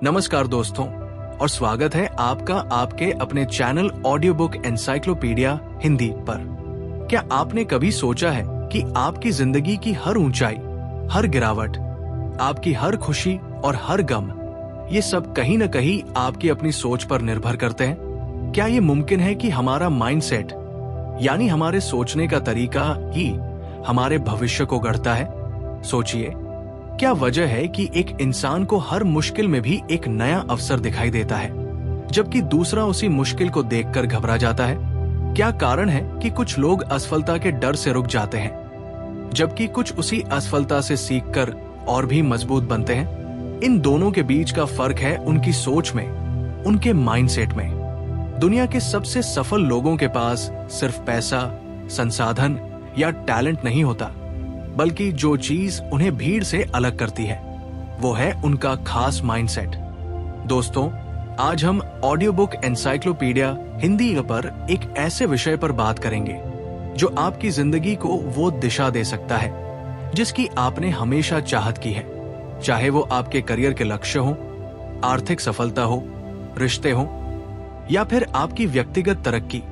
नमस्कार दोस्तों, और स्वागत है आपका आपके अपने channel audio book encyclopedia Hindi पर। क्या आपने कभी सोचा है कि आपकी जिंदगी की हर ऊंचाई, हर गिरावट, आपकी हर खुशी और हर गम, ये सब कहीं न कहीं आपकी अपनी सोच पर निर्भर करते हैं? क्या ये मुमकिन है कि हमारा माइंडसेट यानी हमारे सोचने का तरीका ही हमारे भविष्य को गढ़ता है? सोचिए, क्या वजह है कि एक इंसान को हर मुश्किल में भी एक नया अवसर दिखाई देता है, जबकि दूसरा उसी मुश्किल को देखकर घबरा जाता है? क्या कारण है कि कुछ लोग असफलता के डर से रुक जाते हैं, जबकि कुछ उसी असफलता से सीखकर और भी मजबूत बनते हैं? इन दोनों के बीच का फर्क है उनकी सोच में, उनके माइंडसेट में। दुनिया के सबसे सफल लोगों के पास सिर्फ पैसा, संसाधन या टैलेंट नहीं होता, बल्कि जो चीज उन्हें भीड़ से अलग करती है वो है उनका खास माइंडसेट। दोस्तों, आज हम ऑडियो बुक एनसाइक्लोपीडिया हिंदी पर एक ऐसे विषय पर बात करेंगे जो आपकी जिंदगी को वो दिशा दे सकता है जिसकी आपने हमेशा चाहत की है। चाहे वो आपके करियर के लक्ष्य हो, आर्थिक सफलता हो, रिश्ते हो या फिर आपकी व्यक्तिगत तरक्की,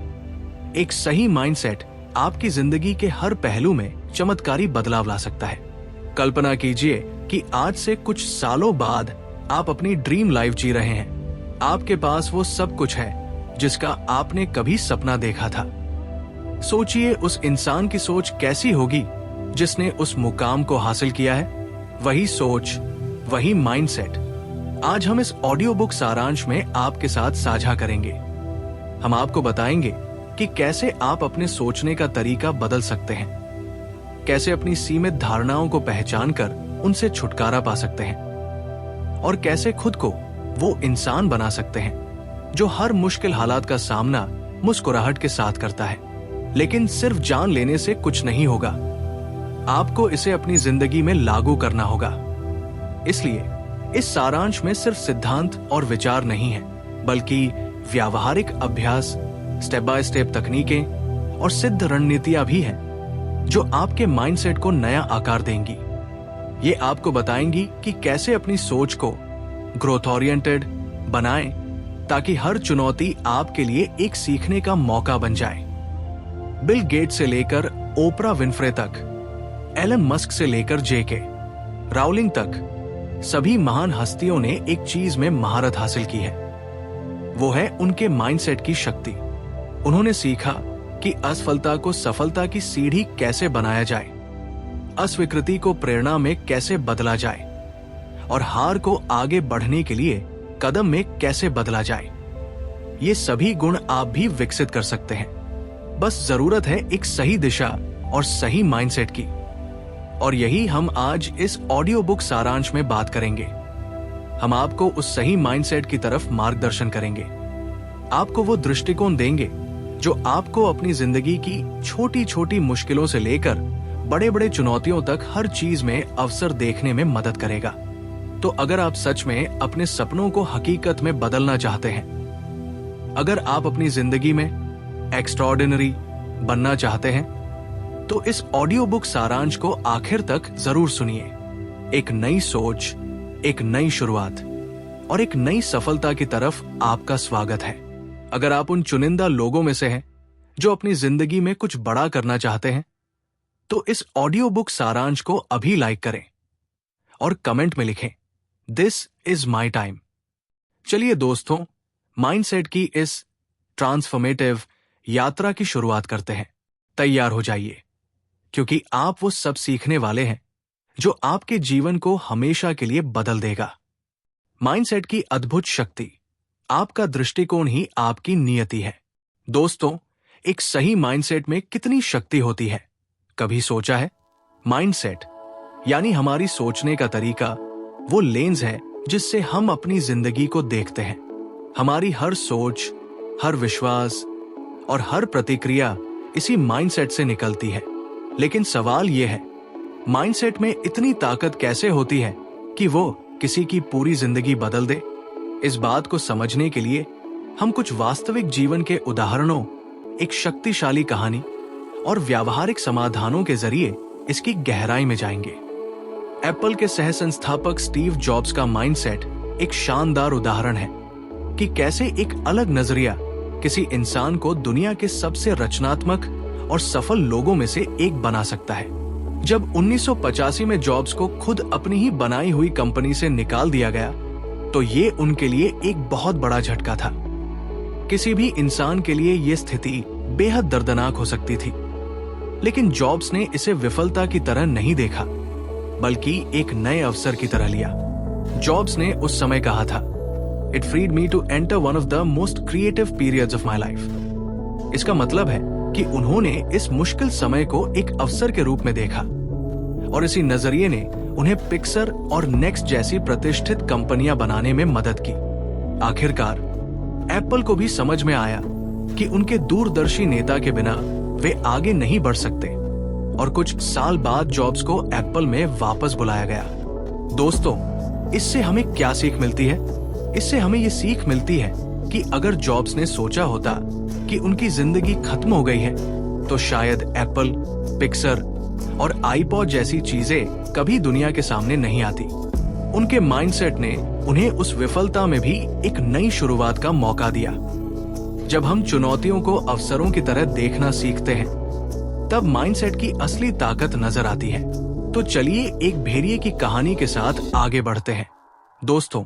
एक सही माइंडसेट आपकी जिंदगी के हर पहलू में चमत्कारी बदलाव ला सकता है। कल्पना कीजिए कि आज से कुछ सालों बाद आप अपनी ड्रीम लाइफ जी रहे हैं। आपके पास वो सब कुछ है जिसका आपने कभी सपना देखा था। सोचिए उस इंसान की सोच कैसी होगी जिसने उस मुकाम को हासिल किया है। वही सोच, वही माइंडसेट आज हम इस ऑडियो बुक सारांश में आपके साथ साझा करेंगे। हम आपको बताएंगे कि कैसे आप अपने सोचने का तरीका बदल सकते हैं, कैसे अपनी सीमित धारणाओं को पहचान कर उनसे छुटकारा पा सकते हैं, और कैसे खुद को वो इंसान बना सकते हैं जो हर मुश्किल हालात का सामना मुस्कुराहट के साथ करता है। लेकिन सिर्फ जान लेने से कुछ नहीं होगा, आपको इसे अपनी जिंदगी में लागू करना होगा। इसलिए इस सारांश में सिर्फ सिद्धांत और विचार नहीं है, बल्कि व्यावहारिक अभ्यास, स्टेप बाय स्टेप तकनीकें और सिद्ध रणनीतियां भी हैं जो आपके माइंडसेट को नया आकार देंगी। ये आपको बताएंगी कि कैसे अपनी सोच को ग्रोथ ओरिएंटेड बनाएं ताकि हर चुनौती आपके लिए एक सीखने का मौका बन जाए। बिल गेट से लेकर ओपरा विनफ्रे तक, एलन मस्क से लेकर जेके राउलिंग तक, सभी महान हस्तियों ने एक चीज में महारत हासिल की है। वो है उनके माइंडसेट की शक्ति। उन्होंने सीखा कि असफलता को सफलता की सीढ़ी कैसे बनाया जाए, अस्वीकृति को प्रेरणा में कैसे बदला जाए और हार को आगे बढ़ने के लिए कदम में कैसे बदला जाए। ये सभी गुण आप भी विकसित कर सकते हैं। बस जरूरत है एक सही दिशा और सही माइंडसेट की। और यही हम आज इस ऑडियो बुक सारांश में बात करेंगे। हम आपको उस सही माइंडसेट की तरफ मार्गदर्शन करेंगे, आपको वो दृष्टिकोण देंगे जो आपको अपनी जिंदगी की छोटी छोटी मुश्किलों से लेकर बड़े बड़े चुनौतियों तक हर चीज में अवसर देखने में मदद करेगा। तो अगर आप सच में अपने सपनों को हकीकत में बदलना चाहते हैं, अगर आप अपनी जिंदगी में एक्स्ट्राऑर्डिनरी बनना चाहते हैं, तो इस ऑडियो बुक सारांश को आखिर तक जरूर सुनिए। एक नई सोच, एक नई शुरुआत और एक नई सफलता की तरफ आपका स्वागत है। अगर आप उन चुनिंदा लोगों में से हैं जो अपनी जिंदगी में कुछ बड़ा करना चाहते हैं, तो इस ऑडियो बुक सारांश को अभी लाइक करें और कमेंट में लिखें, दिस इज माई टाइम। चलिए दोस्तों, माइंडसेट की इस ट्रांसफॉर्मेटिव यात्रा की शुरुआत करते हैं। तैयार हो जाइए, क्योंकि आप वो सब सीखने वाले हैं जो आपके जीवन को हमेशा के लिए बदल देगा। माइंडसेट की अद्भुत शक्ति, आपका दृष्टिकोण ही आपकी नियति है। दोस्तों, एक सही माइंडसेट में कितनी शक्ति होती है, कभी सोचा है? माइंडसेट यानी हमारी सोचने का तरीका वो लेंस है जिससे हम अपनी जिंदगी को देखते हैं। हमारी हर सोच, हर विश्वास और हर प्रतिक्रिया इसी माइंडसेट से निकलती है। लेकिन सवाल यह है, माइंडसेट में इतनी ताकत कैसे होती है कि वो किसी की पूरी जिंदगी बदल दे? इस बात को समझने के लिए हम कुछ वास्तविक जीवन के उदाहरणों, एक शक्तिशाली कहानी और व्यावहारिक समाधानों के जरिए इसकी गहराई में जाएंगे। एप्पल के सह संस्थापक स्टीव जॉब्स का माइंडसेट एक शानदार उदाहरण है कि कैसे एक अलग नजरिया किसी इंसान को दुनिया के सबसे रचनात्मक और सफल लोगों में से एक बना सकता है। जब 1985 में जॉब्स को खुद अपनी ही बनाई हुई कंपनी से निकाल दिया गया तो ये उनके लिए एक बहुत बड़ा झटका था। किसी भी इंसान के लिए ये स्थिति बेहद दर्दनाक हो सकती थी, लेकिन जॉब्स ने इसे विफलता की तरह नहीं देखा बल्कि एक नए अवसर की तरह लिया। जॉब्स ने उस समय कहा था, "It freed me to enter one of the most creative periods of my life." इसका मतलब है कि उन्होंने इस मुश्किल समय को एक अवसर के रूप में देखा और इसी नजरिए ने उन्हें पिक्सर और नेक्स्ट जैसी प्रतिष्ठित कंपनियां बनाने में मदद की। आखिरकार एप्पल को भी समझ में आया कि उनके दूरदर्शी नेता के बिना वे आगे नहीं बढ़ सकते और कुछ साल बाद जॉब्स को एप्पल में वापस बुलाया गया। दोस्तों, इससे हमें क्या सीख मिलती है? इससे हमें ये सीख मिलती है कि अगर जॉब्स ने सोचा होता कि उनकी जिंदगी खत्म हो गई है तो शायद एप्पल, पिक्सर और आईपॉड जैसी चीजें कभी दुनिया के सामने नहीं आती। उनके माइंडसेट ने उन्हें उस विफलता में भी एक नई शुरुआत का मौका दिया। जब हम चुनौतियों को अवसरों की तरह देखना सीखते हैं तब माइंडसेट की असली ताकत नजर आती है। तो चलिए एक भेड़िए की कहानी के साथ आगे बढ़ते हैं। दोस्तों,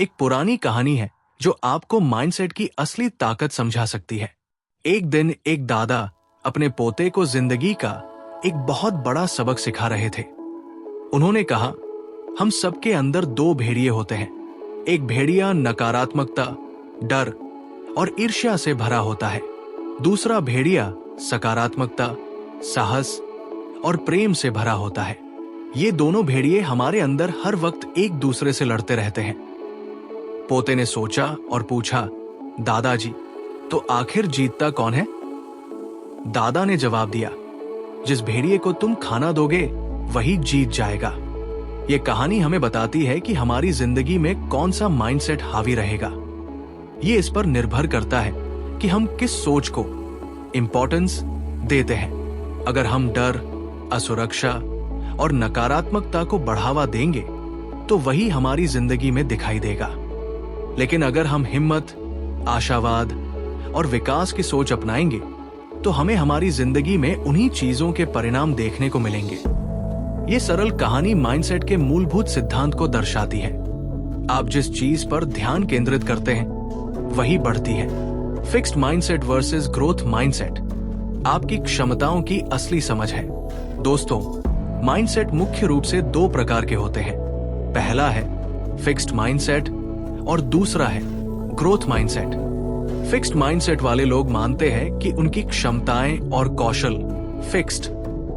एक पुरानी कहानी है जो आपको माइंडसेट की असली ताकत समझा सकती है। एक दिन एक दादा अपने पोते को जिंदगी का एक बहुत बड़ा सबक सिखा रहे थे। उन्होंने कहा, "हम सबके अंदर दो भेड़िए होते हैं। एक भेड़िया नकारात्मकता, डर और ईर्ष्या से भरा होता है। दूसरा भेड़िया सकारात्मकता, साहस और प्रेम से भरा होता है। ये दोनों भेड़िए हमारे अंदर हर वक्त एक दूसरे से लड़ते रहते हैं।" पोते ने सोचा और पूछा, "दादाजी, तो आखिर जीतता कौन है?" दादा ने जवाब दिया, "जिस भेड़िए को तुम खाना दोगे वही जीत जाएगा।" ये कहानी हमें बताती है कि हमारी जिंदगी में कौन सा माइंडसेट हावी रहेगा। ये इस पर निर्भर करता है कि हम किस सोच को इंपॉर्टेंस देते हैं। अगर हम डर, असुरक्षा और नकारात्मकता को बढ़ावा देंगे तो वही हमारी जिंदगी में दिखाई देगा। लेकिन अगर हम हिम्मत, आशावाद और विकास की सोच अपनाएंगे तो हमें हमारी जिंदगी में उन्हीं चीजों के परिणाम देखने को मिलेंगे। ये सरल कहानी माइंडसेट के मूलभूत सिद्धांत को दर्शाती है। आप जिस चीज पर ध्यान केंद्रित करते हैं वही बढ़ती है। Fixed mindset versus growth mindset आपकी क्षमताओं की असली समझ है। दोस्तों, माइंडसेट मुख्य रूप से दो प्रकार के होते हैं। पहला है फिक्स्ड माइंडसेट और दूसरा है ग्रोथ माइंडसेट। फिक्स्ड माइंडसेट वाले लोग मानते हैं कि उनकी क्षमताएं और कौशल फिक्स्ड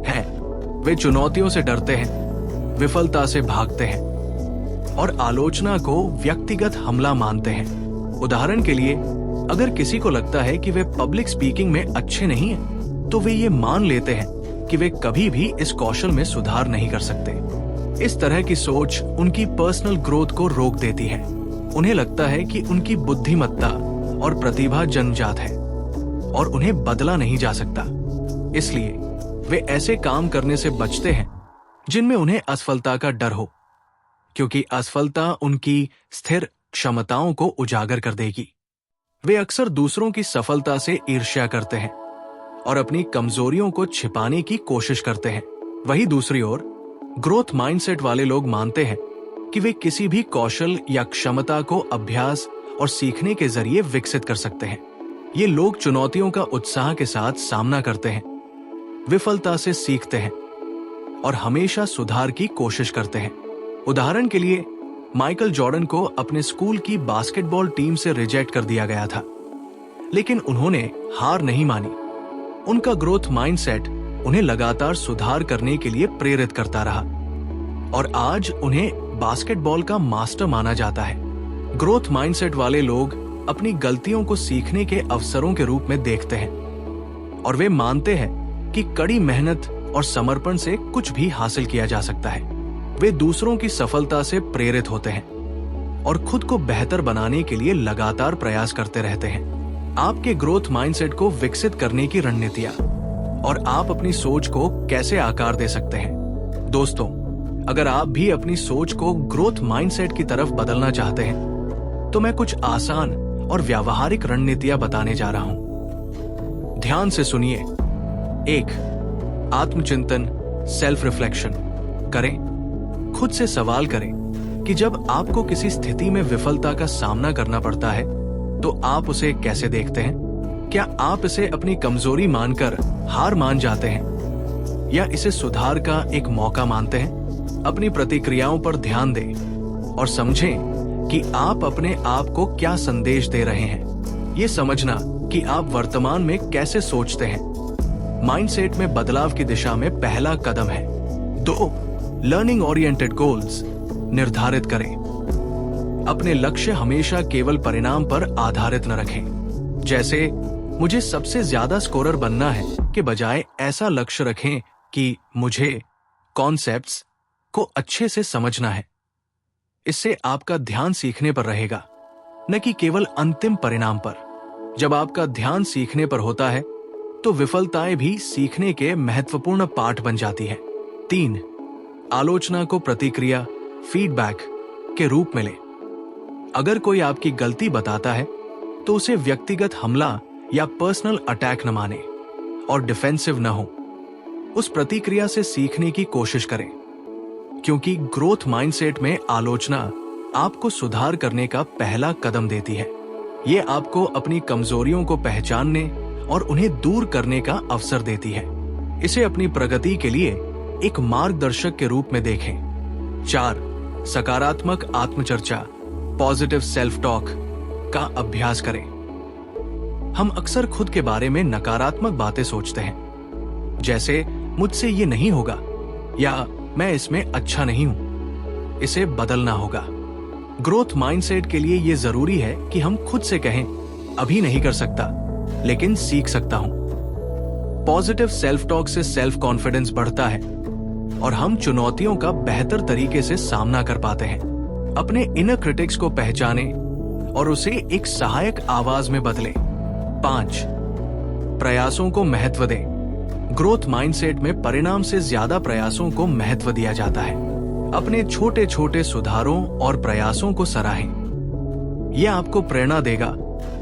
हैं। वे चुनौतियों से डरते हैं, विफलता से भागते हैं और आलोचना को व्यक्तिगत हमला मानते हैं। उदाहरण के लिए, अगर किसी को लगता है कि वे पब्लिक स्पीकिंग में अच्छे नहीं हैं, तो वे ये मान लेते हैं कि वे कभी भी इस कौशल में सुधार नहीं कर सकते। इस तरह की सोच उनकी पर्सनल ग्रोथ को रोक देती है। उन्हें लगता है कि उनकी बुद्धिमत्ता और प्रतिभा जन्मजात है और उन्हें बदला नहीं जा सकता। इसलिए वे ऐसे काम करने से बचते हैं जिनमें उन्हें असफलता का डर हो, क्योंकि असफलता उनकी स्थिर क्षमताओं को उजागर कर देगी। वे अक्सर दूसरों की सफलता से ईर्ष्या करते हैं और अपनी कमजोरियों को छिपाने की कोशिश करते हैं। वहीं दूसरी ओर ग्रोथ माइंडसेट वाले लोग मानते हैं कि वे किसी भी कौशल या क्षमता को अभ्यास और सीखने के जरिए विकसित कर सकते हैं। ये लोग चुनौतियों का उत्साह के साथ सामना करते हैं, विफलता से सीखते हैं और हमेशा सुधार की कोशिश करते हैं। उदाहरण के लिए, माइकल जॉर्डन को अपने स्कूल की बास्केटबॉल टीम से रिजेक्ट कर दिया गया था, लेकिन उन्होंने हार नहीं मानी। उनका ग्रोथ माइंडसेट उन्हें लगातार सुधार करने के लिए प्रेरित करता रहा और आज उन्हें बास्केटबॉल का मास्टर माना जाता है। ग्रोथ माइंडसेट वाले लोग अपनी गलतियों को सीखने के अवसरों के रूप में देखते हैं और वे मानते हैं कि कड़ी मेहनत और समर्पण से कुछ भी हासिल किया जा सकता है। वे दूसरों की सफलता से प्रेरित होते हैं और खुद को बेहतर बनाने के लिए लगातार प्रयास करते रहते हैं। आपके ग्रोथ माइंडसेट को विकसित करने की रणनीतियां और आप अपनी सोच को कैसे आकार दे सकते हैं। दोस्तों, अगर आप भी अपनी सोच को ग्रोथ माइंडसेट की तरफ बदलना चाहते हैं तो मैं कुछ आसान और व्यावहारिक रणनीतियां बताने जा रहा हूं। ध्यान से सुनिए। 1. आत्मचिंतन, सेल्फ रिफ्लेक्शन करें। खुद से सवाल करें कि जब आपको किसी स्थिति में विफलता का सामना करना पड़ता है तो आप उसे कैसे देखते हैं। क्या आप इसे अपनी कमजोरी मानकर हार मान जाते हैं या इसे सुधार का एक मौका मानते हैं। अपनी प्रतिक्रियाओं पर ध्यान दें और समझें कि आप अपने आप को क्या संदेश दे रहे हैं। ये समझना कि आप वर्तमान में कैसे सोचते हैं माइंडसेट में बदलाव की दिशा में पहला कदम है। 2. लर्निंग ओरिएंटेड गोल्स निर्धारित करें। अपने लक्ष्य हमेशा केवल परिणाम पर आधारित न रखें, जैसे मुझे सबसे ज्यादा स्कोरर बनना है के बजाय ऐसा लक्ष्य रखें कि मुझे कॉन्सेप्ट्स को अच्छे से समझना है। इससे आपका ध्यान सीखने पर रहेगा, न कि केवल अंतिम परिणाम पर। जब आपका ध्यान सीखने पर होता है तो विफलताएं भी सीखने के महत्वपूर्ण पाठ बन जाती है। 3. आलोचना को प्रतिक्रिया, फीडबैक के रूप में लें। अगर कोई आपकी गलती बताता है तो उसे व्यक्तिगत हमला या पर्सनल अटैक न माने और डिफेंसिव न हो। उस प्रतिक्रिया से सीखने की कोशिश करें, क्योंकि ग्रोथ माइंडसेट में आलोचना आपको सुधार करने का पहला कदम देती है। ये आपको अपनी कमजोरियों को पहचानने और उन्हें दूर करने का अवसर देती है। इसे अपनी प्रगति के लिए एक मार्गदर्शक के रूप में देखें। 4. सकारात्मक आत्मचर्चा, पॉजिटिव सेल्फ टॉक का अभ्यास करें। हम अक्सर खुद के बारे में नकारात्मक बातें सोचते हैं, जैसे मुझसे ये नहीं होगा या मैं इसमें अच्छा नहीं हूं। इसे बदलना होगा। ग्रोथ माइंडसेट के लिए यह जरूरी है कि हम खुद से कहें, अभी नहीं कर सकता लेकिन सीख सकता हूं। पॉजिटिव सेल्फ टॉक से सेल्फ कॉन्फिडेंस बढ़ता है और हम चुनौतियों का बेहतर तरीके से सामना कर पाते हैं। अपने इनर क्रिटिक्स को पहचानें और उसे एक सहायक आवाज में बदलें। 5. प्रयासों को महत्व दें। ग्रोथ माइंडसेट में परिणाम से ज्यादा प्रयासों को महत्व दिया जाता है। अपने छोटे छोटे सुधारों और प्रयासों को सराहें। यह आपको प्रेरणा देगा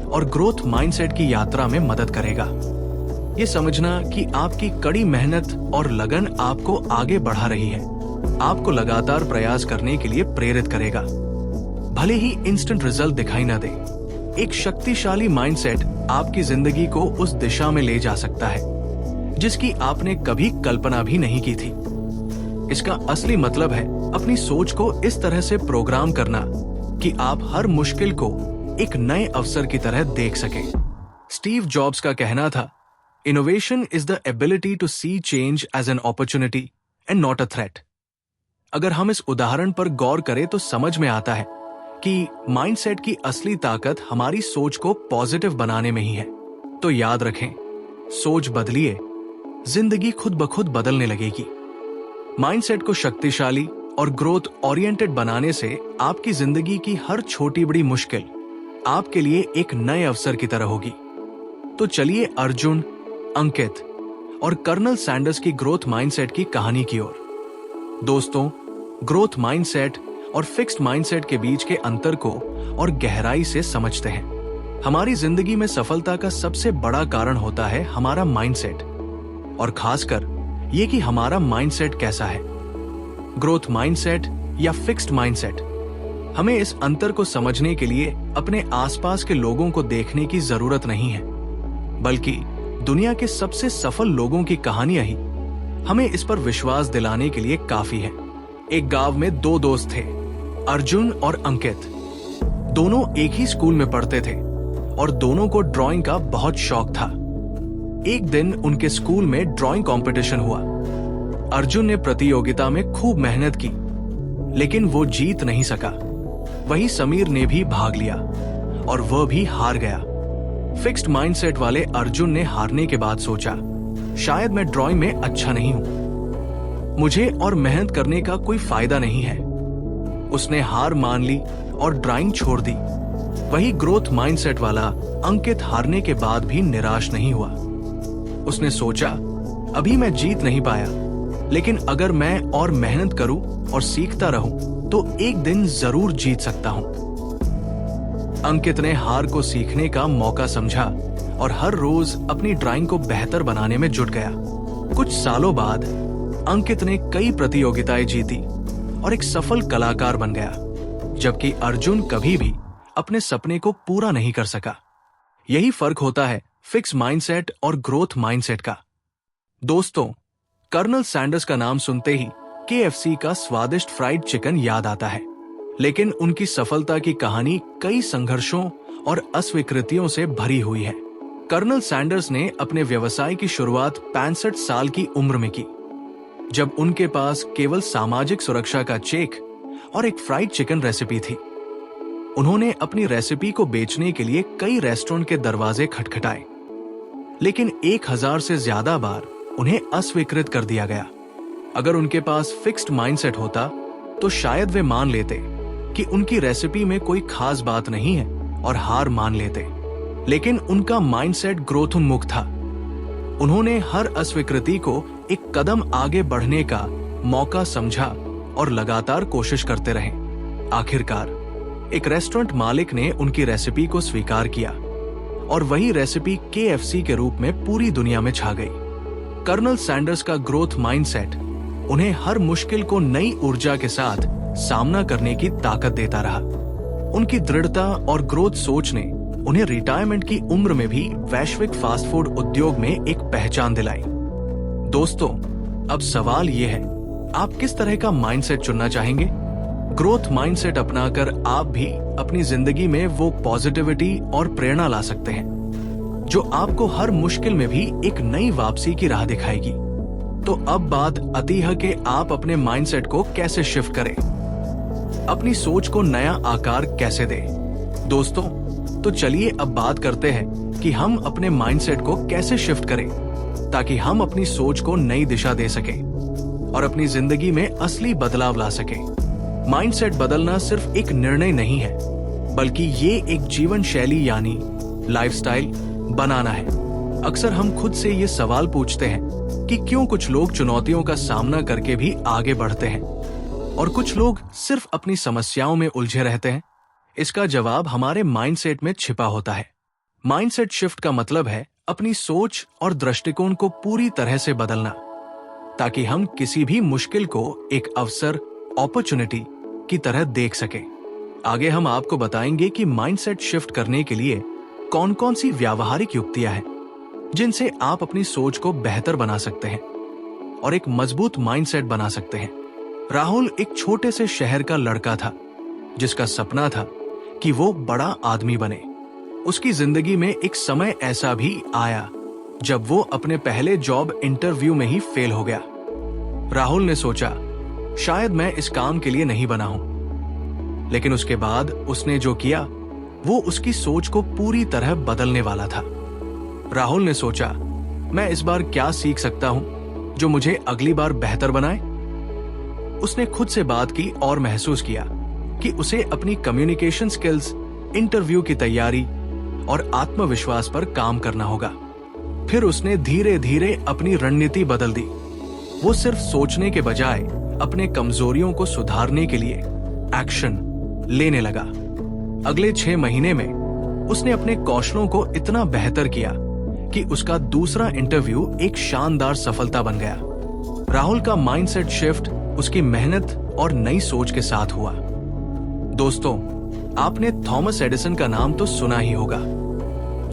और ग्रोथ माइंडसेट की यात्रा में मदद करेगा। ये समझना कि आपकी कड़ी मेहनत और लगन आपको आगे बढ़ा रही है, आपको लगातार प्रयास करने के लिए प्रेरित करेगा, भले ही इंस्टेंट रिजल्ट दिखाई न दे। एक शक्तिशाली माइंडसेट आपकी जिंदगी को उस दिशा में ले जा सकता है जिसकी आपने कभी कल्पना भी नहीं की थी। इसका असली मतलब है अपनी सोच को इस तरह से प्रोग्राम करना कि आप हर मुश्किल को एक नए अवसर की तरह देख सकें। स्टीव जॉब्स का कहना था, innovation is the ability to see change as an opportunity and not a threat. अगर हम इस उदाहरण पर गौर करें तो समझ में आता है कि माइंडसेट की असली ताकत हमारी सोच को पॉजिटिव बनाने में ही है। तो याद रखें, सोच बदलिए, जिंदगी खुद ब खुद बदलने लगेगी। माइंडसेट को शक्तिशाली और ग्रोथ ओरिएंटेड बनाने से आपकी जिंदगी की हर छोटी बड़ी मुश्किल आपके लिए एक नए अवसर की तरह होगी। तो चलिए अर्जुन, अंकित और कर्नल सैंडर्स की ग्रोथ माइंडसेट की कहानी की ओर। दोस्तों, ग्रोथ माइंडसेट और फिक्स्ड माइंडसेट के बीच के अंतर को और गहराई से समझते हैं। हमारी जिंदगी में सफलता का सबसे बड़ा कारण होता है हमारा माइंडसेट, और खासकर ये कि हमारा माइंडसेट कैसा है। ग्रोथ माइंडसेट या फिक्स्ड माइंडसेट, हमें इस अंतर को समझने के लिए अपने आसपास के लोगों को देखने की जरूरत नहीं है, बल्कि दुनिया के सबसे सफल लोगों की कहानियां ही हमें इस पर विश्वास दिलाने के लिए काफी है। एक गांव में 2 दोस्त थे, अर्जुन और अंकित। दोनों एक ही स्कूल में पढ़ते थे और दोनों को ड्राइंग का बहुत शौक था। एक दिन उनके स्कूल में ड्राइंग कंपटीशन हुआ। अर्जुन ने प्रतियोगिता में खूब मेहनत की, लेकिन वो जीत नहीं सका। वहीं समीर ने भी भाग लिया और वह भी हार गया। फिक्स्ड माइंडसेट वाले अर्जुन ने हारने के बाद सोचा, शायद मैं ड्राइंग में अच्छा नहीं हूं, मुझे और मेहनत करने का कोई फायदा नहीं है। उसने हार मान ली और ड्राइंग छोड़ दी। वही ग्रोथ माइंडसेट वाला अंकित हारने के बाद भी निराश नहीं हुआ। उसने सोचा, अभी मैं जीत नहीं पाया, लेकिन अगर मैं और मेहनत करूं और सीखता रहूं तो एक दिन जरूर जीत सकता हूं। अंकित ने हार को सीखने का मौका समझा और हर रोज अपनी ड्राइंग को बेहतर बनाने में जुट गया। कुछ सालों बाद अंकित ने कई प्रतियोगिताएं जीती और एक सफल कलाकार बन गया, जबकि अर्जुन कभी भी अपने सपने को पूरा नहीं कर सका। यही फर्क होता है फिक्स माइंडसेट और ग्रोथ माइंडसेट का। दोस्तों, कर्नल सैंडर्स का नाम सुनते ही KFC का स्वादिष्ट फ्राइड चिकन याद आता है, लेकिन उनकी सफलता की कहानी कई संघर्षों और अस्वीकृतियों से भरी हुई है। कर्नल सैंडर्स ने अपने व्यवसाय की शुरुआत 65 साल की उम्र में की, जब उनके पास केवल सामाजिक सुरक्षा का चेक और एक फ्राइड चिकन रेसिपी थी। उन्होंने अपनी रेसिपी को बेचने के लिए कई रेस्टोरेंट के दरवाजे खटखटाए, लेकिन 1000 से ज्यादा बार उन्हें अस्वीकृत कर दिया गया। अगर उनके पास फिक्स्ड माइंडसेट होता तो शायद वे मान लेते कि उनकी रेसिपी में कोई खास बात नहीं है और हार मान लेते, लेकिन उनका माइंडसेट ग्रोथ उन्मुख था। उन्होंने हर अस्वीकृति को एक कदम आगे बढ़ने का मौका समझा और लगातार कोशिश करते रहे। आखिरकार एक रेस्टोरेंट मालिक ने उनकी रेसिपी को स्वीकार किया और वही रेसिपी KFC के रूप में पूरी दुनिया में छा गई। कर्नल सैंडर्स का ग्रोथ माइंडसेट उन्हें हर मुश्किल को नई ऊर्जा के साथ सामना करने की ताकत देता रहा। उनकी दृढ़ता और ग्रोथ सोच ने उन्हें रिटायरमेंट की उम्र में भी वैश्विक फास्ट फूड उद्योग में एक पहचान दिलाई। दोस्तों, अब सवाल ये है, आप किस तरह का माइंडसेट चुनना चाहेंगे? ग्रोथ माइंडसेट अपनाकर आप भी अपनी जिंदगी में वो पॉजिटिविटी और प्रेरणा ला सकते हैं जो आपको हर मुश्किल में भी एक नई वापसी की राह दिखाएगी। तो अब बात आती है कि आप अपने माइंडसेट को कैसे शिफ्ट करें, अपनी सोच को नया आकार कैसे दें। दोस्तों, तो चलिए अब बात करते हैं कि हम अपने माइंडसेट को कैसे शिफ्ट करें ताकि हम अपनी सोच को नई दिशा दे सकें और अपनी जिंदगी में असली बदलाव ला सकें। माइंडसेट बदलना सिर्फ एक निर्णय नहीं है, बल्कि ये एक जीवन शैली यानी लाइफस्टाइल बनाना है। अक्सर हम खुद से ये सवाल पूछते हैं कि क्यों कुछ लोग चुनौतियों का सामना करके भी आगे बढ़ते हैं और कुछ लोग सिर्फ अपनी समस्याओं में उलझे रहते हैं। इसका जवाब हमारे माइंडसेट में छिपा होता है। माइंडसेट शिफ्ट का मतलब है अपनी सोच और दृष्टिकोण को पूरी तरह से बदलना, ताकि हम किसी भी मुश्किल को एक अवसर, अपॉर्चुनिटी की तरह देख सकें। आगे हम आपको बताएंगे कि माइंडसेट शिफ्ट करने के लिए कौन कौन सी व्यावहारिक युक्तियां हैं जिनसे आप अपनी सोच को बेहतर बना सकते हैं और एक मजबूत माइंडसेट बना सकते हैं। राहुल एक छोटे से शहर का लड़का था जिसका सपना था कि वो बड़ा आदमी बने। उसकी जिंदगी में एक समय ऐसा भी आया जब वो अपने पहले जॉब इंटरव्यू में ही फेल हो गया। राहुल ने सोचा, शायद मैं इस काम के लिए नहीं बना हूं, लेकिन उसके बाद उसने जो किया वो उसकी सोच को पूरी तरह बदलने वाला था। राहुल ने सोचा, मैं इस बार क्या सीख सकता हूं जो मुझे अगली बार बेहतर बनाए। उसने खुद से बात की और महसूस किया कि उसे अपनी कम्युनिकेशन स्किल्स, इंटरव्यू की तैयारी और आत्मविश्वास पर काम करना होगा। फिर उसने धीरे धीरे अपनी रणनीति बदल दी। वो सिर्फ सोचने के बजाय अपने कमजोरियों को सुधारने के लिए एक्शन लेने लगा। अगले 6 महीने में उसने अपने कौशलों को इतना बेहतर किया कि उसका दूसरा इंटरव्यू एक शानदार सफलता बन गया। राहुल का माइंडसेट शिफ्ट उसकी मेहनत और नई सोच के साथ हुआ। दोस्तों, आपने थॉमस एडिसन का नाम तो सुना ही होगा।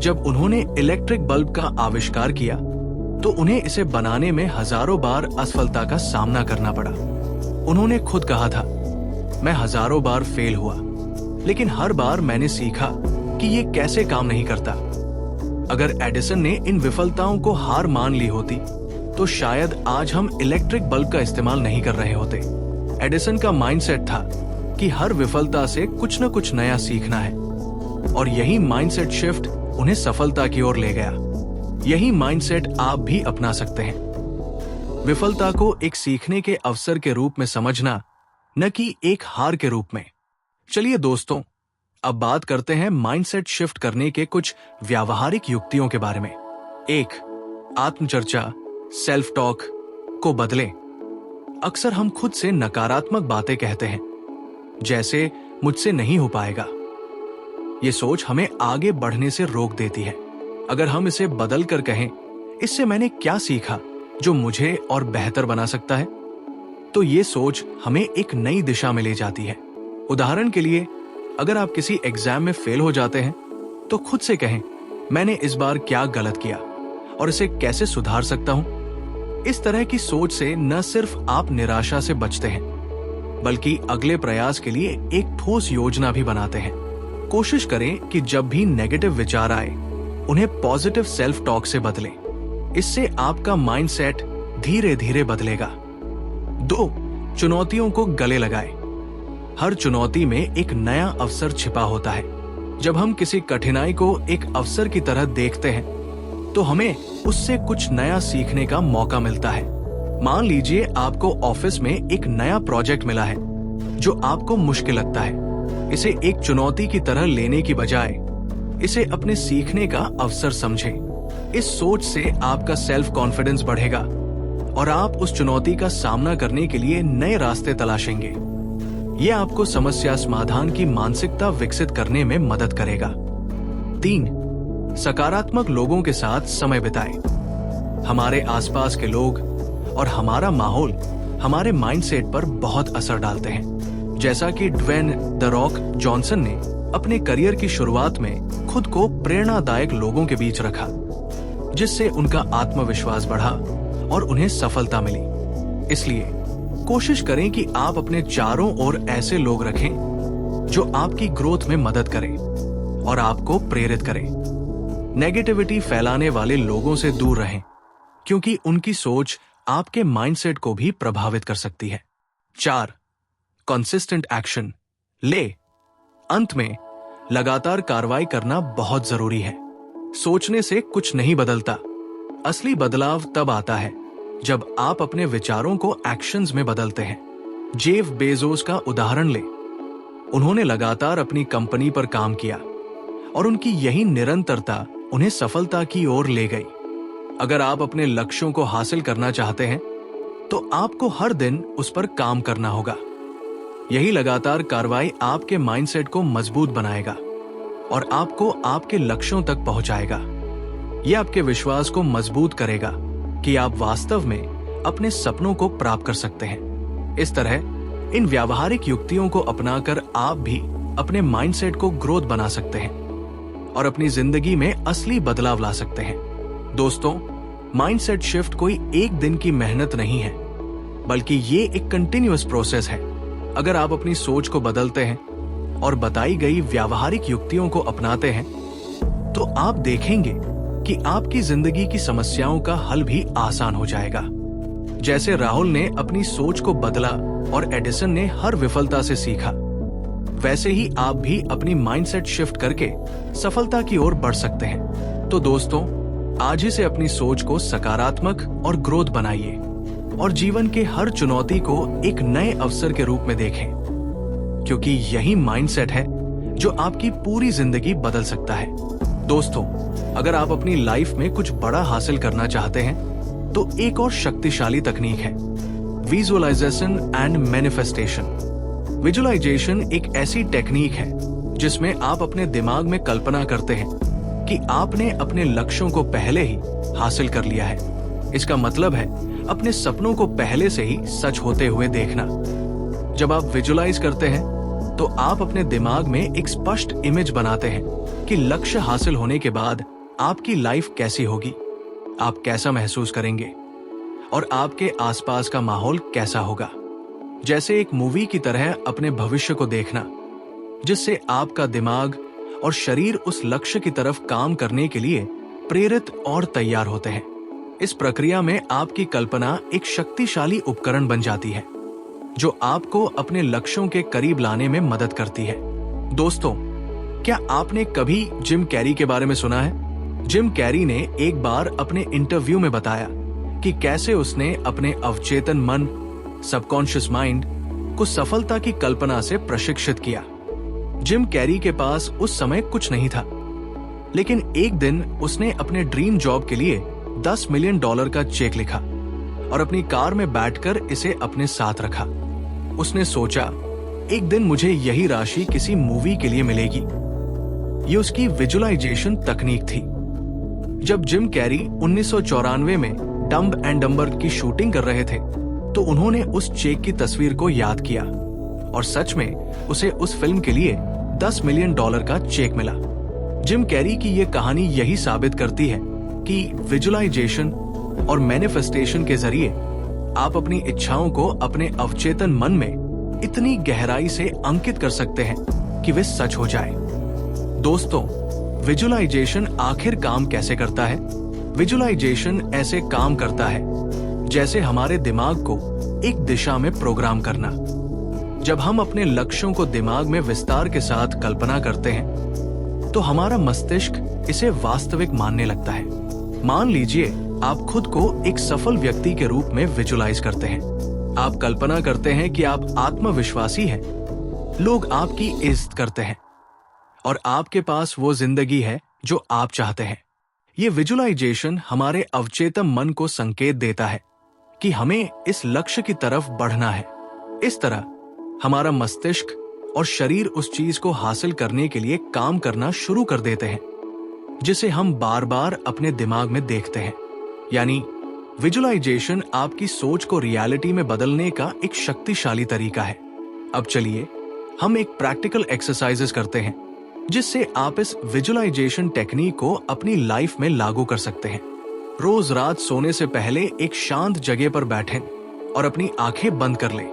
जब उन्होंने इलेक्ट्रिक बल्ब का आविष्कार किया तो उन्हें इसे बनाने में हजारों बार असफलता का सामना करना पड़ा। उन्होंने खुद कहा था, मैं हजारों बार फेल हुआ, लेकिन हर बार मैंने सीखा कि ये कैसे काम नहीं करता। अगर एडिसन ने इन विफलताओं को हार मान ली होती तो शायद आज हम इलेक्ट्रिक बल्ब का इस्तेमाल नहीं कर रहे होते। एडिसन का माइंडसेट था कि हर विफलता से कुछ न कुछ नया सीखना है, और यही माइंडसेट शिफ्ट उन्हें सफलता की ओर ले गया। यही माइंडसेट आप भी अपना सकते हैं। विफलता को एक सीखने के अवसर के रूप में समझना, न कि एक हार के रूप में। चलिए दोस्तों, अब बात करते हैं माइंडसेट शिफ्ट करने के कुछ व्यावहारिक युक्तियों के बारे में। 1. आत्मचर्चा, सेल्फ टॉक को बदलें। अक्सर हम खुद से नकारात्मक बातें कहते हैं, जैसे मुझसे नहीं हो पाएगा। ये सोच हमें आगे बढ़ने से रोक देती है। अगर हम इसे बदल कर कहें, इससे मैंने क्या सीखा जो मुझे और बेहतर बना सकता है, तो ये सोच हमें एक नई दिशा में ले जाती है। उदाहरण के लिए, अगर आप किसी एग्जाम में फेल हो जाते हैं, तो खुद से कहें, मैंने इस बार क्या गलत किया और इसे कैसे सुधार सकता हूं। इस तरह की सोच से न सिर्फ आप निराशा से बचते हैं, बल्कि अगले प्रयास के लिए एक ठोस योजना भी बनाते हैं। कोशिश करें कि जब भी नेगेटिव विचार आए, उन्हें पॉजिटिव सेल्फ टॉक से बदलें। इससे आपका माइंडसेट धीरे धीरे बदलेगा। 2. चुनौतियों को गले लगाएं। हर चुनौती में एक नया अवसर छिपा होता है। जब हम किसी कठिनाई को एक अवसर की तरह देखते हैं, तो हमें उससे कुछ नया सीखने का मौका मिलता है। मान लीजिए आपको ऑफिस में एक नया प्रोजेक्ट मिला है जो आपको मुश्किल लगता है। इसे एक चुनौती की तरह लेने की बजाय इसे अपने सीखने का अवसर समझें। इस सोच से आपका सेल्फ कॉन्फिडेंस बढ़ेगा और आप उस चुनौती का सामना करने के लिए नए रास्ते तलाशेंगे। ये आपको समस्या समाधान की मानसिकता विकसित करने में मदद करेगा। 3. सकारात्मक लोगों के साथ समय बिताएं। हमारे आसपास के लोग और हमारा माहौल हमारे माइंडसेट पर बहुत असर डालते हैं। जैसा कि ड्वेन द रॉक जॉनसन ने अपने करियर की शुरुआत में खुद को प्रेरणादायक लोगों के बीच रखा, जिससे उनका आत्मविश्वास बढ़ा और उन्हें सफलता मिली। इसलिए कोशिश करें कि आप अपने चारों ओर ऐसे लोग रखें जो आपकी ग्रोथ में मदद करें और आपको प्रेरित करें। नेगेटिविटी फैलाने वाले लोगों से दूर रहें, क्योंकि उनकी सोच आपके माइंडसेट को भी प्रभावित कर सकती है। 4. कंसिस्टेंट एक्शन ले। अंत में लगातार कार्रवाई करना बहुत जरूरी है। सोचने से कुछ नहीं बदलता। असली बदलाव तब आता है जब आप अपने विचारों को एक्शंस में बदलते हैं। जेफ बेजोस का उदाहरण ले। उन्होंने लगातार अपनी कंपनी पर काम किया और उनकी यही निरंतरता उन्हें सफलता की ओर ले गई। अगर आप अपने लक्ष्यों को हासिल करना चाहते हैं, तो आपको हर दिन उस पर काम करना होगा। यही लगातार कार्रवाई आपके माइंडसेट को मजबूत बनाएगा और आपको आपके लक्ष्यों तक पहुंचाएगा। यह आपके विश्वास को मजबूत करेगा कि आप वास्तव में अपने सपनों को प्राप्त कर सकते हैं। इस तरह इन व्यावहारिक युक्तियों को अपनाकर आप भी अपने माइंडसेट को ग्रोथ बना सकते हैं और अपनी जिंदगी में असली बदलाव ला सकते हैं। दोस्तों, माइंडसेट शिफ्ट कोई एक दिन की मेहनत नहीं है, बल्कि ये एक कंटिन्यूअस प्रोसेस है। अगर आप अपनी सोच को बदलते हैं और बताई गई व्यावहारिक युक्तियों को अपनाते हैं, तो आप देखेंगे कि आपकी जिंदगी की समस्याओं का हल भी आसान हो जाएगा। जैसे राहुल ने अपनी सोच को बदला और एडिसन ने हर विफलता से सीखा, वैसे ही आप भी अपनी माइंडसेट शिफ्ट करके सफलता की ओर बढ़ सकते हैं। तो दोस्तों, आज ही से अपनी सोच को सकारात्मक और ग्रोथ बनाइए और जीवन के हर चुनौती को एक नए अवसर के रूप में देखें, क्योंकि यही माइंडसेट है जो आपकी पूरी जिंदगी बदल सकता है। दोस्तों, अगर आप अपनी लाइफ में कुछ बड़ा हासिल करना चाहते हैं, तो एक और शक्तिशाली तकनीक है विजुअलाइजेशन एंड मैनिफेस्टेशन। विजुअलाइजेशन एक ऐसी टेक्निक है जिसमें आप अपने दिमाग में कल्पना करते हैं कि आपने अपने लक्ष्यों को पहले ही हासिल कर लिया है। इसका मतलब है अपने सपनों को पहले से ही सच होते हुए देखना। जब आप विजुअलाइज करते हैं, तो आप अपने दिमाग में एक स्पष्ट इमेज बनाते हैं कि लक्ष्य हासिल होने के बाद आपकी लाइफ कैसी होगी, आप कैसा महसूस करेंगे और आपके आसपास का माहौल कैसा होगा। जैसे एक मूवी की तरह अपने भविष्य को देखना, जिससे आपका दिमाग और शरीर उस लक्ष्य की तरफ काम करने के लिए प्रेरित और तैयार होते हैं। इस प्रक्रिया में आपकी कल्पना एक शक्तिशाली उपकरण बन जाती है, जो आपको अपने लक्ष्यों के करीब लाने में मदद करती है। दोस्तों, क्या आपने कभी जिम कैरी के बारे में सुना है? जिम कैरी ने एक बार अपने इंटरव्यू में बताया कि कैसे उसने अपने अवचेतन मन, सबकॉन्शियस माइंड को सफलता की कल्पना से प्रशिक्षित किया। जिम कैरी के पास उस समय कुछ नहीं था, लेकिन एक दिन उसने अपने ड्रीम जॉब के लिए $10 मिलियन का चेक लिखा और अपनी कार में बैठकर इसे अपने साथ रखा। उसने सोचा, एक दिन मुझे यही राशि किसी मूवी के लिए मिलेगी। ये उसकी विजुअलाइजेशन तकनीक थी। जब जिम कैरी 1994 में डम्ब एंड डम्बर की शूटिंग कर रहे थे, तो उन्होंने उस चेक की तस्वीर को याद किया और सच में उसे उस फिल्म के लिए $10 मिलियन का चेक मिला। जिम कैरी की यह कहानी यही साबित करती है कि विजुअलाइजेशन और मैनिफेस्टेशन के जरिए आप अपनी इच्छाओं को अपने अवचेतन मन में इतनी गहराई से अंकित कर सकते हैं कि वे सच हो जाए। दोस्तों, विजुअलाइजेशन आखिर काम कैसे करता है? विजुअलाइजेशन ऐसे काम करता है जैसे हमारे दिमाग को एक दिशा में प्रोग्राम करना। जब हम अपने लक्ष्यों को दिमाग में विस्तार के साथ कल्पना करते हैं, तो हमारा मस्तिष्क इसे वास्तविक मानने लगता है। मान लीजिए आप खुद को एक सफल व्यक्ति के रूप में विजुअलाइज करते हैं। आप कल्पना करते हैं कि आप आत्मविश्वासी हैं, लोग आपकी इज्जत करते हैं और आपके पास वो जिंदगी है जो आप चाहते हैं। ये विजुअलाइजेशन हमारे अवचेतन मन को संकेत देता है कि हमें इस लक्ष्य की तरफ बढ़ना है। इस तरह हमारा मस्तिष्क और शरीर उस चीज को हासिल करने के लिए काम करना शुरू कर देते हैं जिसे हम बार बार अपने दिमाग में देखते हैं। यानी विजुअलाइजेशन आपकी सोच को रियलिटी में बदलने का एक शक्तिशाली तरीका है। अब चलिए हम एक प्रैक्टिकल एक्सरसाइजेस करते हैं जिससे आप इस विजुअलाइजेशन टेक्निक को अपनी लाइफ में लागू कर सकते हैं। रोज रात सोने से पहले एक शांत जगह पर बैठें और अपनी आंखें बंद कर लें।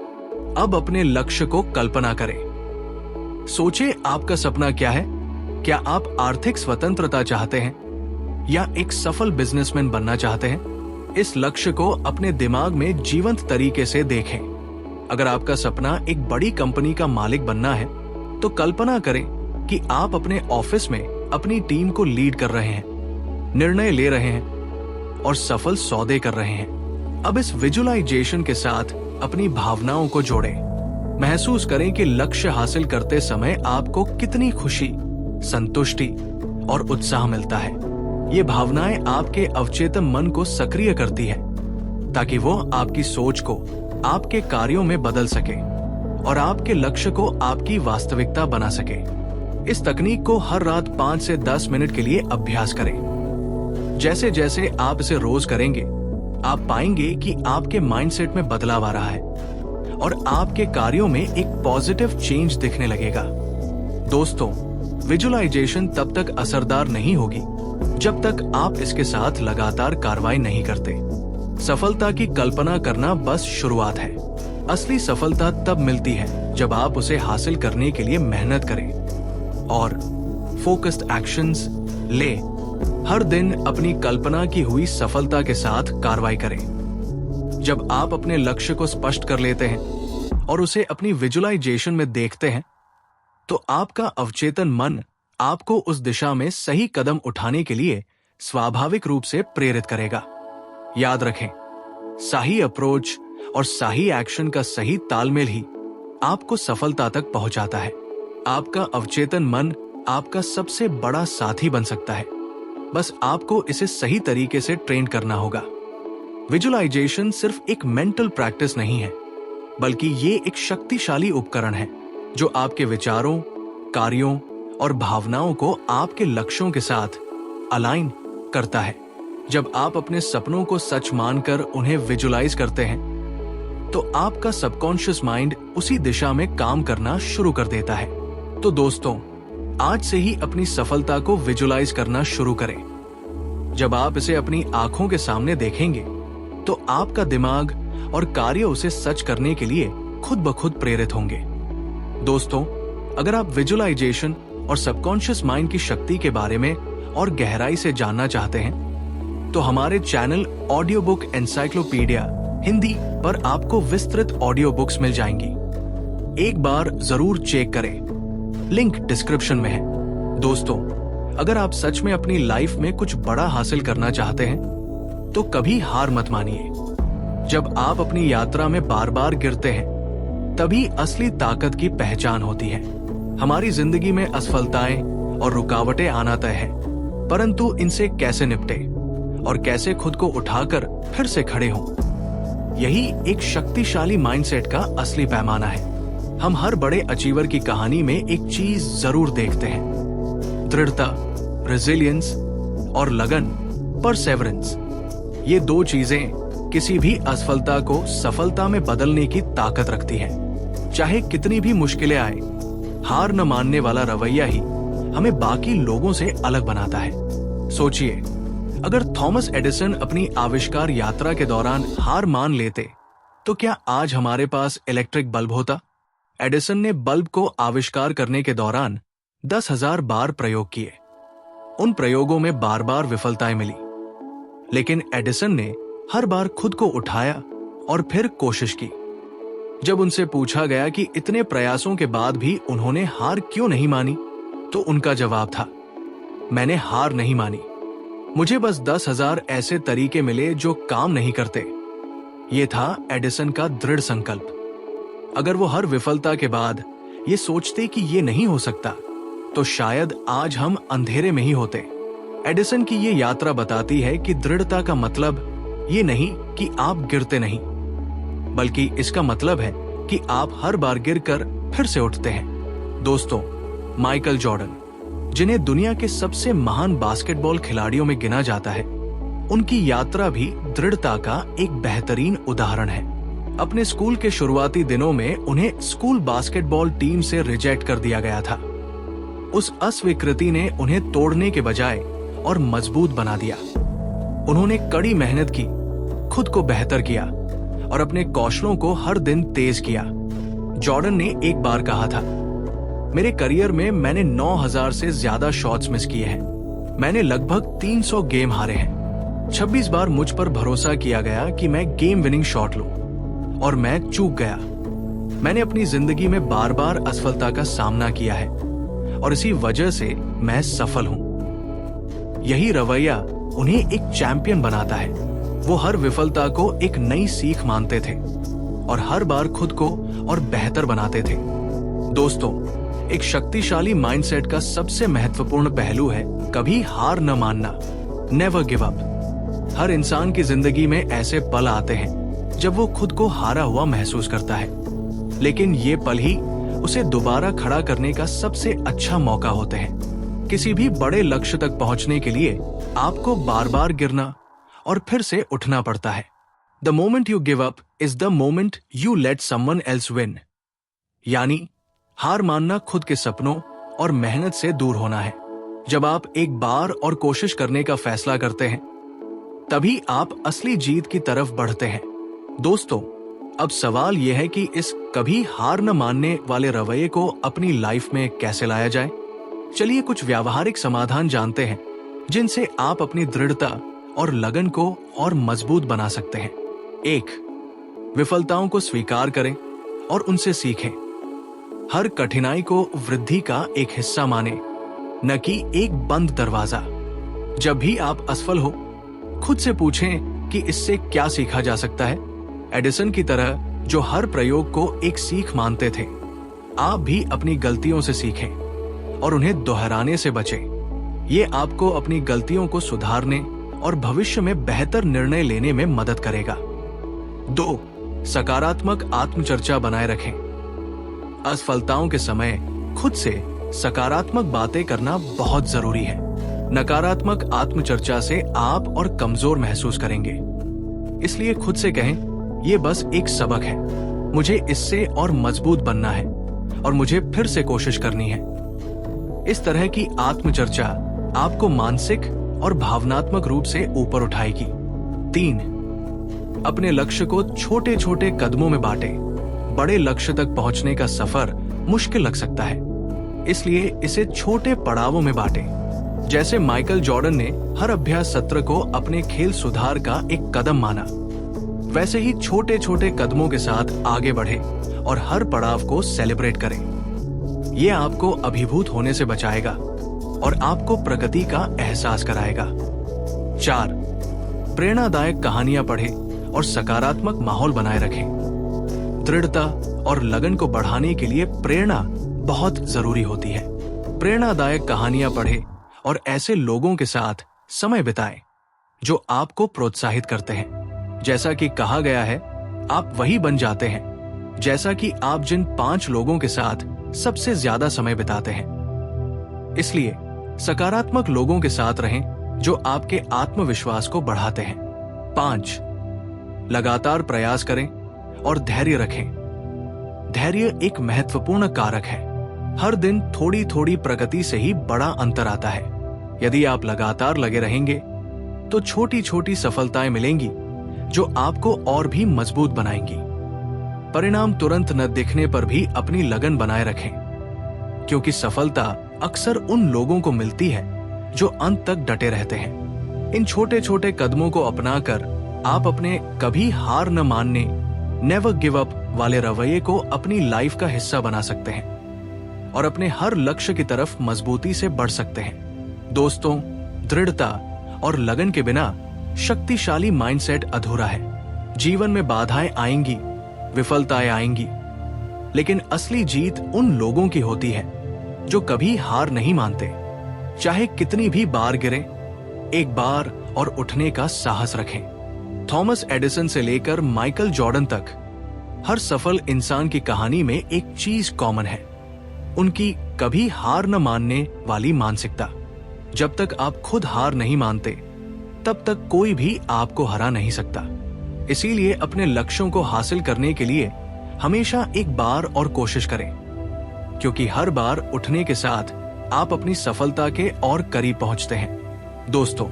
अब अपने लक्ष्य को कल्पना करें। सोचें, आपका सपना क्या है? क्या आप आर्थिक स्वतंत्रता चाहते हैं या एक सफल बिजनेसमैन बनना चाहते हैं? इस लक्ष्य को अपने दिमाग में जीवंत तरीके से देखें। अगर आपका सपना एक बड़ी कंपनी का मालिक बनना है, तो कल्पना करें कि आप अपने ऑफिस में अपनी टीम को लीड कर रहे हैं, निर्णय ले रहे हैं और सफल सौदे कर रहे हैं। अब इस विजुअलाइजेशन के साथ अपनी भावनाओं को जोड़ें। महसूस करें कि लक्ष्य हासिल करते समय आपको कितनी खुशी, संतुष्टि और उत्साह मिलता है। ये भावनाएं आपके अवचेतन मन को सक्रिय करती है ताकि वो आपकी सोच को आपके कार्यों में बदल सके और आपके लक्ष्य को आपकी वास्तविकता बना सके। इस तकनीक को हर रात 5 से 10 मिनट के लिए अभ्यास करें। जैसे जैसे आप इसे रोज करेंगे, आप पाएंगे कि आपके माइंडसेट में बदलाव आ रहा है और आपके कार्यों में एक पॉजिटिव चेंज दिखने लगेगा। दोस्तों, विजुअलाइजेशन तब तक असरदार नहीं होगी जब तक आप इसके साथ लगातार कार्रवाई नहीं करते। सफलता की कल्पना करना बस शुरुआत है। असली सफलता तब मिलती है जब आप उसे हासिल करने के लिए मेहनत करें और फोकस्ड एक्शंस ले। हर दिन अपनी कल्पना की हुई सफलता के साथ कार्रवाई करें। जब आप अपने लक्ष्य को स्पष्ट कर लेते हैं और उसे अपनी विजुअलाइजेशन में देखते हैं, तो आपका अवचेतन मन आपको उस दिशा में सही कदम उठाने के लिए स्वाभाविक रूप से प्रेरित करेगा। याद रखें, सही अप्रोच और सही एक्शन का सही तालमेल ही आपको सफलता तक पहुंचाता है। आपका अवचेतन मन आपका सबसे बड़ा साथी बन सकता है। बस आपको इसे सही तरीके से ट्रेन करना होगा। विजुअलाइजेशन सिर्फ एक मेंटल प्रैक्टिस नहीं है, बल्कि ये एक शक्तिशाली उपकरण है जो आपके विचारों, कार्यों और भावनाओं को आपके लक्ष्यों के साथ अलाइन करता है। जब आप अपने सपनों को सच मानकर उन्हें विजुअलाइज करते हैं, तो आपका सबकॉन्शियस माइंड उसी दिशा में काम करना शुरू कर देता है। तो दोस्तों, आज से ही अपनी सफलता को विजुअलाइज करना शुरू करें। जब आप इसे अपनी आंखों के सामने देखेंगे, तो आपका दिमाग और कार्य उसे सच करने के लिए खुद ब खुद प्रेरित होंगे। दोस्तों, अगर आप विजुअलाइजेशन और सबकॉन्शियस माइंड की शक्ति के बारे में और गहराई से जानना चाहते हैं, तो हमारे channel audio book encyclopedia Hindi पर आपको विस्तृत ऑडियो बुक्स मिल जाएंगी। एक बार जरूर चेक करें, लिंक डिस्क्रिप्शन में है। दोस्तों, अगर आप सच में अपनी लाइफ में कुछ बड़ा हासिल करना चाहते हैं, तो कभी हार मत मानिए। जब आप अपनी यात्रा में बार बार गिरते हैं, तभी असली ताकत की पहचान होती है। हमारी जिंदगी में असफलताएं और रुकावटें आना तय है, परंतु इनसे कैसे निपटे और कैसे खुद को उठाकर फिर से खड़े हों, यही एक शक्तिशाली माइंडसेट का असली पैमाना है। हम हर बड़े अचीवर की कहानी में एक चीज जरूर देखते हैं, दृढ़ता, रेजिलियंस और लगन, परसेवरेंस। ये दो चीजें किसी भी असफलता को सफलता में बदलने की ताकत रखती हैं। चाहे कितनी भी मुश्किलें आए, हार न मानने वाला रवैया ही हमें बाकी लोगों से अलग बनाता है। सोचिए, अगर थॉमस एडिसन अपनी आविष्कार यात्रा के दौरान हार मान लेते, तो क्या आज हमारे पास इलेक्ट्रिक बल्ब होता? एडिसन ने बल्ब को आविष्कार करने के दौरान 10,000 बार प्रयोग किए। उन प्रयोगों में बार बार विफलताएं मिली, लेकिन एडिसन ने हर बार खुद को उठाया और फिर कोशिश की। जब उनसे पूछा गया कि इतने प्रयासों के बाद भी उन्होंने हार क्यों नहीं मानी, तो उनका जवाब था, मैंने हार नहीं मानी, मुझे बस 10,000 ऐसे तरीके मिले जो काम नहीं करते। ये था एडिसन का दृढ़ संकल्प। अगर वो हर विफलता के बाद ये सोचते कि ये नहीं हो सकता, तो शायद आज हम अंधेरे में ही होते। एडिसन की ये यात्रा बताती है कि दृढ़ता का मतलब ये नहीं कि आप गिरते नहीं, बल्कि इसका मतलब है कि आप हर बार गिरकर फिर से उठते हैं। दोस्तों, माइकल जॉर्डन, जिन्हें दुनिया के सबसे महान बास्केटबॉल खिलाड़ियों में गिना जाता है, उनकी यात्रा भी दृढ़ता का एक बेहतरीन उदाहरण है। अपने स्कूल के शुरुआती दिनों में उन्हें स्कूल बास्केटबॉल टीम से रिजेक्ट कर दिया गया था। उस अस्वीकृति ने उन्हें तोड़ने के बजाय और मजबूत बना दिया। उन्होंने कड़ी मेहनत की, खुद को बेहतर किया और अपने कौशलों को हर दिन तेज किया। जॉर्डन ने एक बार कहा था, मेरे करियर में मैंने 9,000 से ज्यादा शॉट्स मिस किए हैं। मैंने लगभग 300 गेम हारे हैं। 26 बार मुझ पर भरोसा किया गया कि मैं गेम विनिंग शॉट लूं, और मैं चूक गया। मैंने अपनी जिंदगी में बार बार असफलता का सामना किया है, और इसी वजह से मैं सफल हूं। यही रवैया उन्हें एक चैंपियन बनाता है। वो हर विफलता को एक नई सीख मानते थे और हर बार खुद को और बेहतर बनाते थे। दोस्तों, एक शक्तिशाली माइंडसेट का सबसे महत्वपूर्ण पहलू है कभी हार न मानना, नेवर गिव अप। हर इंसान की जिंदगी में ऐसे पल आते हैं जब वो खुद को हारा हुआ महसूस करता है, लेकिन ये पल ही उसे दोबारा खड़ा करने का सबसे अच्छा मौका होते हैं। किसी भी बड़े लक्ष्य तक पहुंचने के लिए आपको बार बार गिरना और फिर से उठना पड़ता है। The moment you give up is the moment you let someone else win. यानी हार मानना खुद के सपनों और मेहनत से दूर होना है। जब आप एक बार और कोशिश करने का फैसला करते हैं, तभी आप असली जीत की तरफ बढ़ते हैं। दोस्तों, अब सवाल यह है कि इस कभी हार न मानने वाले रवैये को अपनी लाइफ में कैसे लाया जाए। चलिए कुछ व्यावहारिक समाधान जानते हैं जिनसे आप अपनी दृढ़ता और लगन को और मजबूत बना सकते हैं। 1. विफलताओं को स्वीकार करें और उनसे सीखें। हर कठिनाई को वृद्धि का एक हिस्सा माने, न कि एक बंद दरवाजा। जब भी आप असफल हो, खुद से पूछें कि इससे क्या सीखा जा सकता है। एडिसन की तरह, जो हर प्रयोग को एक सीख मानते थे, आप भी अपनी गलतियों से सीखें और उन्हें दोहराने से बचें। ये आपको अपनी गलतियों को सुधारने और भविष्य में बेहतर निर्णय लेने में मदद करेगा। 2. सकारात्मक आत्मचर्चा बनाए रखें। असफलताओं के समय खुद से सकारात्मक बातें करना बहुत जरूरी है। नकारात्मक आत्मचर्चा से आप और कमजोर महसूस करेंगे। इसलिए खुद से कहें, ये बस एक सबक है, मुझे इससे और मजबूत बनना है और मुझे फिर से कोशिश करनी है। इस तरह की आत्मचर्चा आपको मानसिक और भावनात्मक रूप से ऊपर उठाएगी। 3. अपने लक्ष्य को छोटे छोटे कदमों में बांटें। बड़े लक्ष्य तक पहुंचने का सफर मुश्किल लग सकता है, इसलिए इसे छोटे पड़ावों में बांटें। जैसे माइकल जॉर्डन ने हर अभ्यास सत्र को अपने खेल सुधार का एक कदम माना, वैसे ही छोटे छोटे कदमों के साथ आगे बढ़े और हर पड़ाव को सेलिब्रेट करें। ये आपको अभिभूत होने से बचाएगा और आपको प्रगति का एहसास कराएगा। 4. प्रेरणादायक कहानियां पढ़ें और सकारात्मक माहौल बनाए रखें। दृढ़ता और लगन को बढ़ाने के लिए प्रेरणा बहुत जरूरी होती है। प्रेरणादायक कहानियां पढ़ें और ऐसे लोगों के साथ समय बिताएं जो आपको प्रोत्साहित करते हैं। जैसा कि कहा गया है, आप वही बन जाते हैं जैसा कि आप जिन 5 लोगों के साथ सबसे ज्यादा समय बिताते हैं। इसलिए सकारात्मक लोगों के साथ रहें जो आपके आत्मविश्वास को बढ़ाते हैं। 5, लगातार प्रयास करें और धैर्य रखें। धैर्य एक महत्वपूर्ण कारक है। हर दिन थोड़ी थोड़ी प्रगति से ही बड़ा अंतर आता है। यदि आप लगातार लगे रहेंगे तो छोटी छोटी सफलताएं मिलेंगी जो आपको और भी मजबूत बनाएंगी। परिणाम तुरंत न दिखने पर भी अपनी लगन बनाए रखें, क्योंकि सफलता अक्सर उन लोगों को मिलती है जो अंत तक डटे रहते हैं। इन छोटे छोटे कदमों को अपनाकर आप अपने कभी हार न मानने, नेवर गिव अप वाले रवैये को अपनी लाइफ का हिस्सा बना सकते हैं और अपने हर लक्ष्य की तरफ मजबूती से बढ़ सकते हैं। दोस्तों, दृढ़ता और लगन के बिना शक्तिशाली माइंडसेट अधूरा है। जीवन में बाधाएं आएंगी, विफलताएं आएंगी, लेकिन असली जीत उन लोगों की होती है जो कभी हार नहीं मानते। चाहे कितनी भी बार गिरे, एक बार और उठने का साहस रखें। थॉमस एडिसन से लेकर माइकल जॉर्डन तक हर सफल इंसान की कहानी में एक चीज कॉमन है, उनकी कभी हार न मानने वाली मानसिकता। जब तक आप खुद हार नहीं मानते, तब तक कोई भी आपको हरा नहीं सकता। इसीलिए अपने लक्ष्यों को हासिल करने के लिए हमेशा एक बार और कोशिश करें, क्योंकि हर बार उठने के साथ आप अपनी सफलता के और करीब पहुंचते हैं। दोस्तों,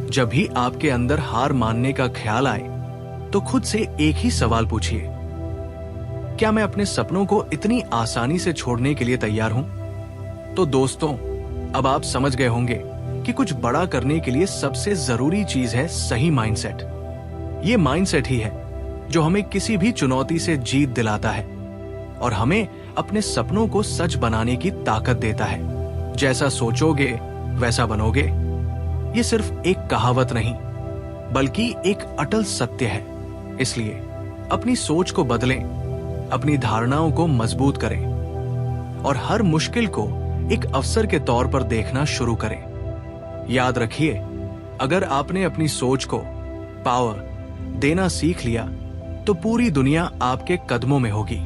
जब भी आपके अंदर हार मानने का ख्याल आए तो खुद से एक ही सवाल पूछिए, क्या मैं अपने सपनों को इतनी आसानी से छोड़ने के लिए तैयार हूं? तो दोस्तों, अब आप समझ गए होंगे कि कुछ बड़ा करने के लिए सबसे जरूरी चीज है सही माइंडसेट। ये माइंडसेट ही है जो हमें किसी भी चुनौती से जीत दिलाता है और हमें अपने सपनों को सच बनाने की ताकत देता है। जैसा सोचोगे वैसा बनोगे, ये सिर्फ एक कहावत नहीं बल्कि एक अटल सत्य है। इसलिए अपनी सोच को बदलें, अपनी धारणाओं को मजबूत करें और हर मुश्किल को एक अवसर के तौर पर देखना शुरू करें। याद रखिए, अगर आपने अपनी सोच को पावर देना सीख लिया तो पूरी दुनिया आपके कदमों में होगी।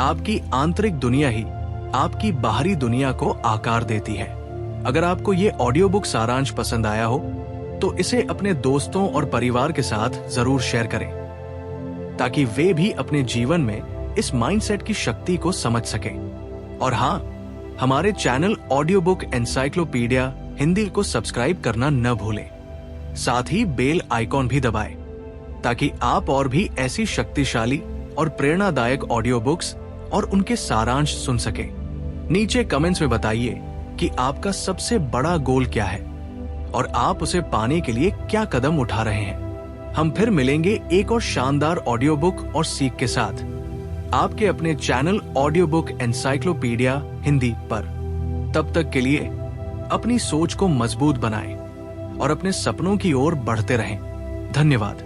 आपकी आंतरिक दुनिया ही आपकी बाहरी दुनिया को आकार देती है। अगर आपको ये ऑडियो बुक सारांश पसंद आया हो तो इसे अपने दोस्तों और परिवार के साथ जरूर शेयर करें, ताकि वे भी अपने जीवन में इस माइंडसेट की शक्ति को समझ सकें। और हाँ, हमारे channel audio book encyclopedia Hindi को सब्सक्राइब करना न भूलें। साथ ही बेल आइकॉन भी दबाएं, ताकि आप और भी ऐसी शक्तिशाली और प्रेरणादायक ऑडियो बुक्स और उनके सारांश सुन सकें। नीचे कमेंट्स में बताइए कि आपका सबसे बड़ा गोल क्या है और आप उसे पाने के लिए क्या कदम उठा रहे हैं। हम फिर मिलेंगे एक और शानदार ऑडियो बुक और सीख के साथ आपके अपने channel audio book encyclopedia Hindi पर। तब तक के लिए अपनी सोच को मजबूत बनाएं और अपने सपनों की ओर बढ़ते रहें। धन्यवाद।